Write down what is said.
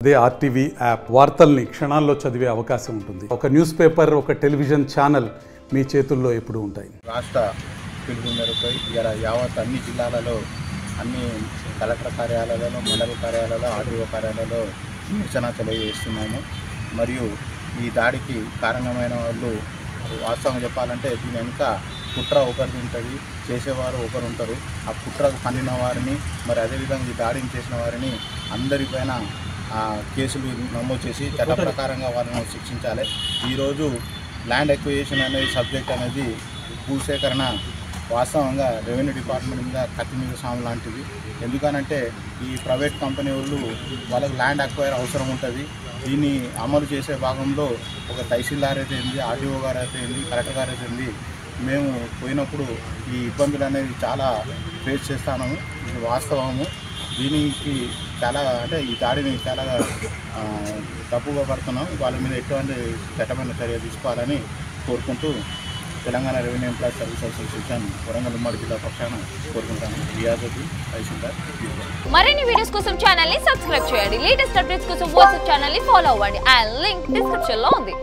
అదే RTV app వార్తల్ని క్షణాల్లో చదివే అవకాశం ఉంటుంది. ఒక న్యూస్ పేపర్, ఒక టెలివిజన్ ఛానల్ మీ చేతుల్లో ఎప్పుడూ ఉంటాయి. రాష్ట్ర పిలుపు మేరకు ఇలా యావత్ అన్ని జిల్లాలలో, అన్ని కలెక్టర్ కార్యాలయాలలో, మండల కార్యాలయాలలో, ఆర్డీఓ కార్యాలయాలలో నిరసన తెలియజేస్తున్నాము. మరియు ఈ దాడికి కారణమైన వాళ్ళు వాస్తవంగా చెప్పాలంటే దీని వెనుక కుట్ర ఒకరిది ఉంటుంది, చేసేవారు ఒకరు ఉంటారు. ఆ కుట్రకు పన్నిన వారిని, మరి అదేవిధంగా ఈ దాడిని చేసిన వారిని అందరిపైన కేసులు నమోదు చేసి చట్ట ప్రకారంగా వాళ్ళని శిక్షించాలి. ఈరోజు ల్యాండ్ ఎక్విజిషన్ అనేది సబ్జెక్ట్ అనేది భూసేకరణ వాస్తవంగా రెవెన్యూ డిపార్ట్మెంట్ మీద కత్తి మీద సాము లాంటిది. ఎందుకనంటే ఈ ప్రైవేట్ కంపెనీ వాళ్ళు వాళ్ళకి ల్యాండ్ అక్వైర్ అవసరం ఉంటుంది. దీన్ని అమలు చేసే భాగంలో ఒక తహసీల్దార్ అయితే ఏంది, ఆర్డీఓ గారు అయితే ఏంది, కలెక్టర్ గారు అయితే ఏంది, మేము పోయినప్పుడు ఈ ఇబ్బందులు అనేది చాలా ఫేస్ చేస్తాము. ఇది వాస్తవము. దీనికి చాలా అంటే ఈ దాడిని చాలా తప్పుగా పడుతున్నాం. వాళ్ళ మీద ఎటువంటి చట్టమైన చర్య తీసుకోవాలని కోరుకుంటూ Telangana revenue employees service association Warangal ఉమ్మడి జిల్లా పక్షాన కోరుకుంటాను. రియాజుద్దీన్ తహసీల్దార్. మరిన్ని వీడియోస్ కోసం ఛానల్ ని సబ్స్క్రైబ్ చేయండి. లేటెస్ట్ అప్డేట్స్ కోసం వాట్సాప్ ఛానల్ ని ఫాలో అవ్వండి. ఆ లింక్ డిస్క్రిప్షన్ లో ఉంది.